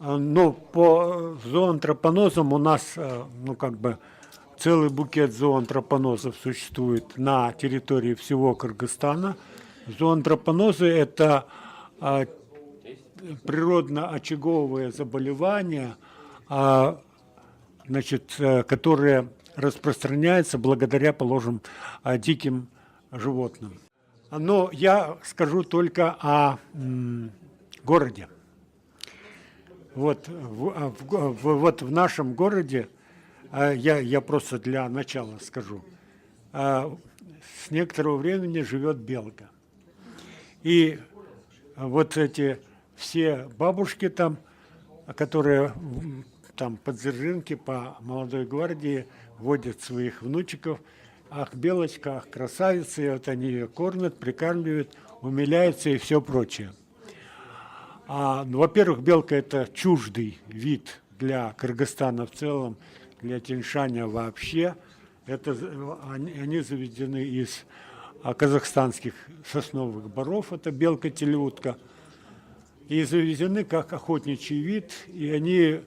Ну, по зоонтропонозам у нас, ну, как бы, целый букет зоонтропонозов существует на территории всего Кыргызстана. Зоонтропонозы – это природно-очаговые заболевания, значит, которые распространяются благодаря, положим, диким животным. Но я скажу только о городе. Вот в нашем городе, я просто для начала скажу, с некоторого времени живет белка. И вот эти все бабушки там, которые там по Дзержинке, по Молодой гвардии водят своих внучиков, ах, белочка, ах, красавица, и вот они ее кормят, прикармливают, умиляются и все прочее. Ну, во-первых, белка – это чуждый вид для Кыргызстана в целом, для Тяньшаня вообще. Они заведены из казахстанских сосновых боров, это белка-телеутка, и завезены как охотничий вид, и они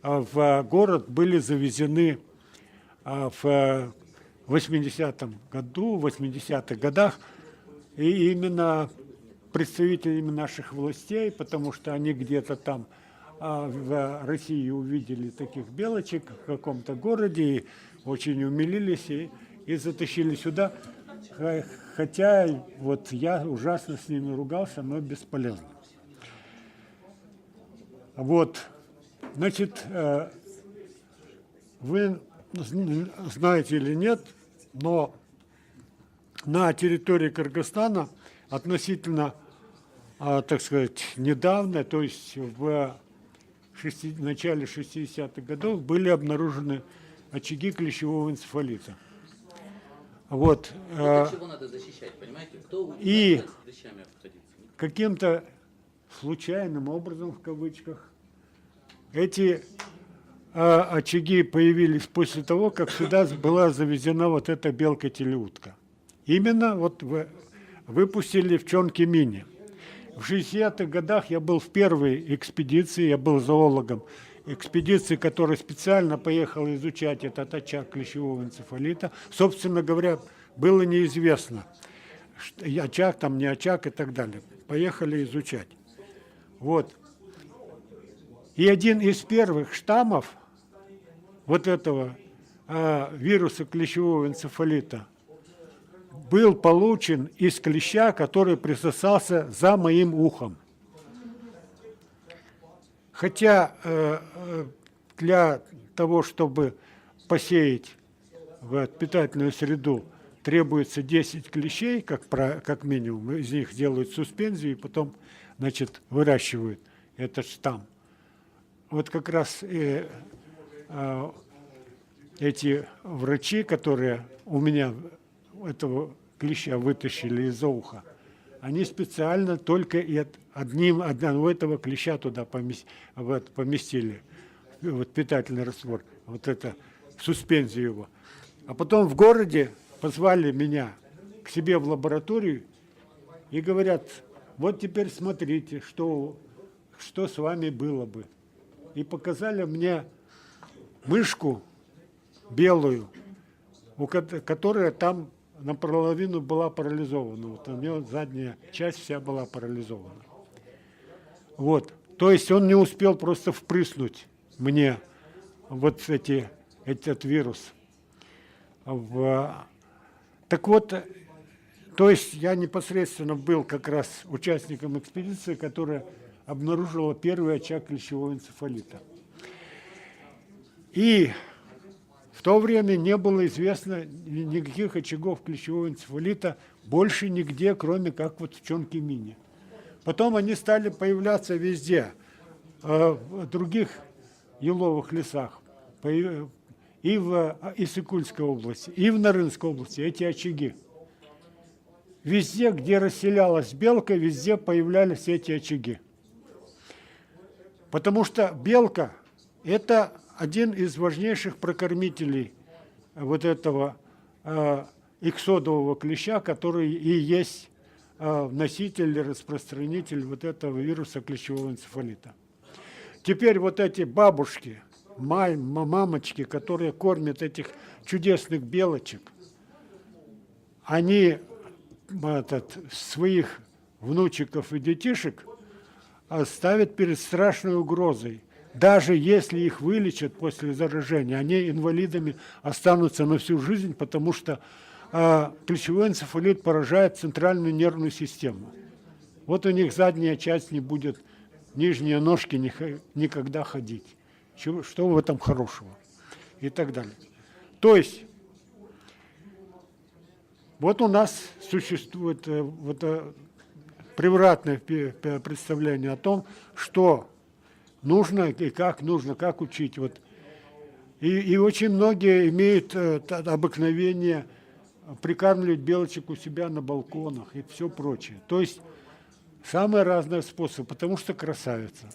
в город были завезены в 80-м году, в 80-х годах, и именно представителями наших властей, потому что они где-то там в России увидели таких белочек в каком-то городе, и очень умилились и затащили сюда. Хотя вот я ужасно с ними ругался, но бесполезно. Вот, значит, вы знаете или нет, но на территории Кыргызстана относительно, так сказать, недавно, то есть в начале 60-х годов, были обнаружены очаги клещевого энцефалита. Вот. От чего надо защищать, понимаете? Кто и с клещами обходиться? Каким-то случайным образом, в кавычках, эти очаги появились после того, как сюда была завезена вот эта белка-телеутка. Именно вот выпустили в Чонки-Мине. В 60-х годах я был в первой экспедиции, я был зоологом, экспедиции, которая специально поехала изучать этот очаг клещевого энцефалита. Собственно говоря, было неизвестно, очаг там, не очаг и так далее. Поехали изучать. Вот. И один из первых штаммов вот этого вируса клещевого энцефалита был получен из клеща, который присосался за моим ухом. Хотя для того, чтобы посеять в питательную среду, требуется 10 клещей, как минимум, из них делают суспензию и потом, значит, выращивают этот штамм. Вот как раз эти врачи, которые у меня этого клеща вытащили из-за уха, они специально только одного этого клеща туда поместили, вот питательный раствор, вот это, суспензию его. А потом в городе позвали меня к себе в лабораторию и говорят, вот теперь смотрите, что с вами было бы. И показали мне мышку белую, которая там наполовину была парализована. Вот у нее задняя часть вся была парализована. Вот. То есть он не успел просто впрыснуть мне вот этот вирус. Так вот, то есть я непосредственно был как раз участником экспедиции, которая обнаружила первый очаг клещевого энцефалита. И в то время не было известно никаких очагов клещевого энцефалита больше нигде, кроме как вот в Чонки-Мине. Потом они стали появляться везде, в других еловых лесах, и в Иссык-Кульской области, и в Нарынской области эти очаги. Везде, где расселялась белка, везде появлялись эти очаги. Потому что белка – это один из важнейших прокормителей вот этого иксодового клеща, который и есть носитель, распространитель вот этого вируса клещевого энцефалита. теперь вот эти бабушки, мамочки, которые кормят этих чудесных белочек, они своих внучиков и детишек ставят перед страшной угрозой. Даже если их вылечат после заражения, они инвалидами останутся на всю жизнь, потому что клещевой энцефалит поражает центральную нервную систему. Вот у них задняя часть не будет, нижние ножки никогда ходить. Что в этом хорошего? И так далее. То есть, вот у нас существует превратное представление о том, что нужно и как нужно, как учить. Вот. И очень многие имеют обыкновение прикармливать белочек у себя на балконах и все прочее. То есть самые разные способы, потому что красавица.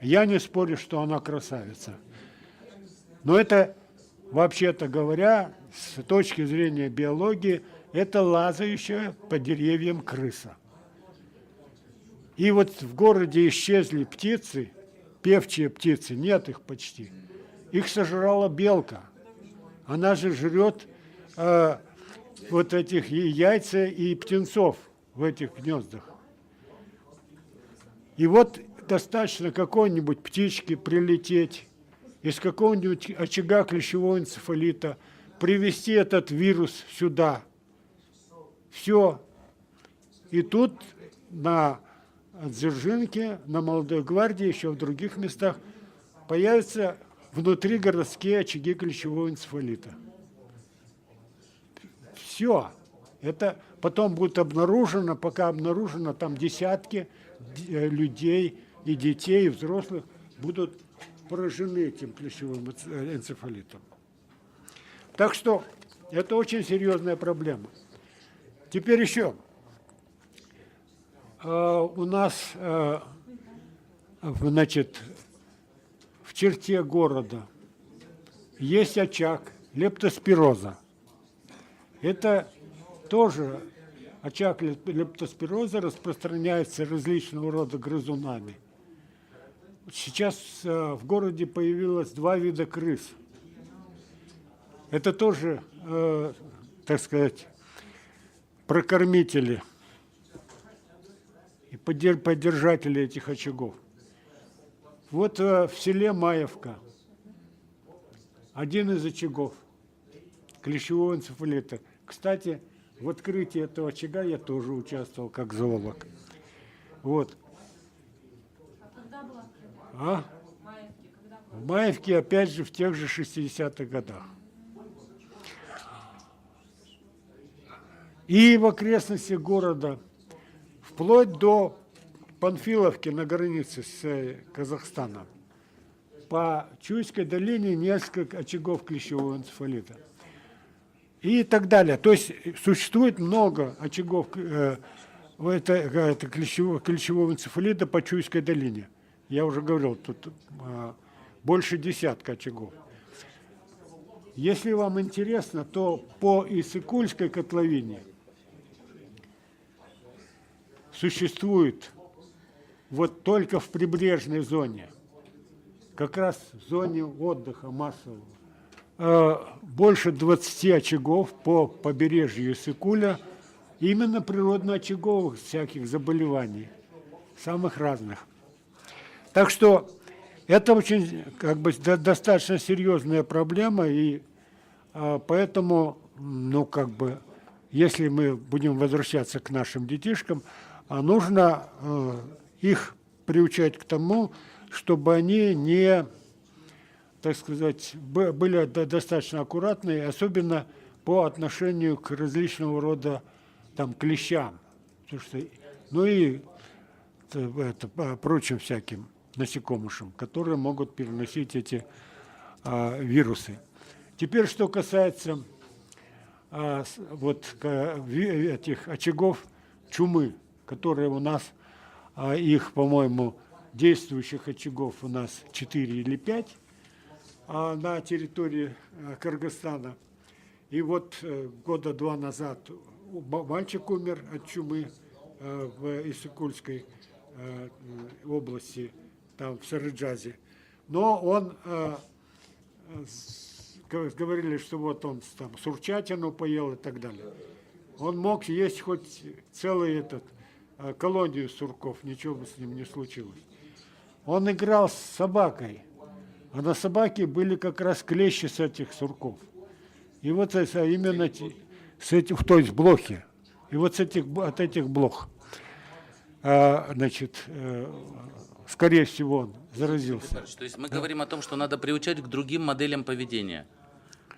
Я не спорю, что она красавица. Но это, вообще-то говоря, с точки зрения биологии, это лазающая по деревьям крыса. И вот в городе исчезли птицы, певчие птицы, нет их почти. Их сожрала белка. Она же жрет вот этих яйца и птенцов в этих гнездах. И вот достаточно какой-нибудь птички прилететь из какого-нибудь очага клещевого энцефалита, привезти этот вирус сюда. Все. И тут на Дзержинке, на Молодой гвардии, еще в других местах появятся внутригородские очаги клещевого энцефалита. Все. Это потом будет обнаружено, пока обнаружено, там десятки людей и детей, и взрослых будут поражены этим клещевым энцефалитом. Так что это очень серьезная проблема. Теперь еще. У нас, значит, в черте города есть очаг лептоспироза. Это тоже очаг лептоспироза распространяется различного рода грызунами. Сейчас в городе появилось 2 вида крыс. Это тоже, так сказать, прокормители и поддержатели этих очагов. Вот в селе Маевка один из очагов клещевого энцефалита. Кстати, в открытии этого очага я тоже участвовал как зоолог. Вот. А когда было открыто? А? В Маевке, когда было? В Маевке, опять же, в тех же 60-х годах. И в окрестностях города, вплоть до Панфиловки на границе с Казахстаном, по Чуйской долине несколько очагов клещевого энцефалита. И так далее. То есть существует много очагов клещевого энцефалита по Чуйской долине. Я уже говорил, тут больше десятка очагов. Если вам интересно, то по Иссык-Кульской котловине существует вот только в прибрежной зоне, как раз в зоне отдыха массового, больше 20 очагов по побережью Иссык-Куля, именно природно-очаговых всяких заболеваний, самых разных. Так что это очень, достаточно серьезная проблема, и поэтому, если мы будем возвращаться к нашим детишкам, нужно их приучать к тому, чтобы они не, так сказать, были достаточно аккуратны, особенно по отношению к различного рода клещам, и прочим всяким насекомышам, которые могут переносить эти вирусы. Теперь, что касается этих очагов чумы, которые у нас, их, по-моему, действующих очагов у нас 4 или 5 на территории Кыргызстана. И вот года 2 назад мальчик умер от чумы в Иссык-Кульской области. там в Сарыджазе. Но он, говорили, что вот он там сурчатину поел и так далее. Он мог есть хоть целый колонию сурков, ничего бы с ним не случилось. Он играл с собакой, а на собаке были как раз клещи с этих сурков. И вот именно с этих, то есть блохи. И вот от этих блох, значит, скорее всего, он заразился. То есть мы говорим о том, что надо приучать к другим моделям поведения.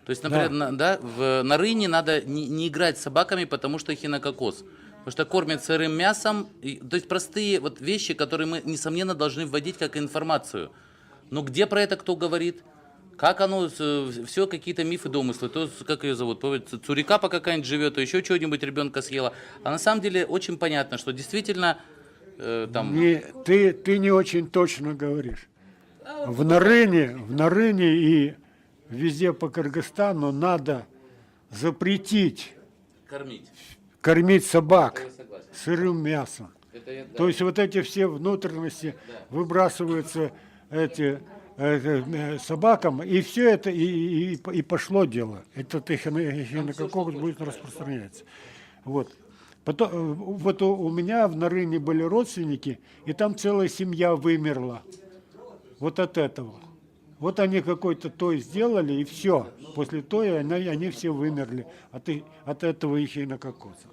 То есть, например, на Рыне надо не играть с собаками, потому что эхинококоз. Потому что кормят сырым мясом. То есть простые вот вещи, которые мы, несомненно, должны вводить как информацию. Но где про это кто говорит? Как оно, все какие-то мифы, домыслы. То, как ее зовут, Цурикапа какая-нибудь живет, то еще чего-нибудь ребенка съела. А на самом деле очень понятно, что действительно там... Ты не очень точно говоришь. В Нарыне и везде по Кыргызстану надо запретить кормить собак сырым мясом. То есть вот эти все внутренности выбрасываются собакам, и все это и пошло дело. Этот эхинококок будет распространяться. Вот. Потом, вот у меня в Нарыне были родственники, и там целая семья вымерла. Вот от этого. Вот они какой-то той сделали, и все. После той они все вымерли от этого эхинококоза.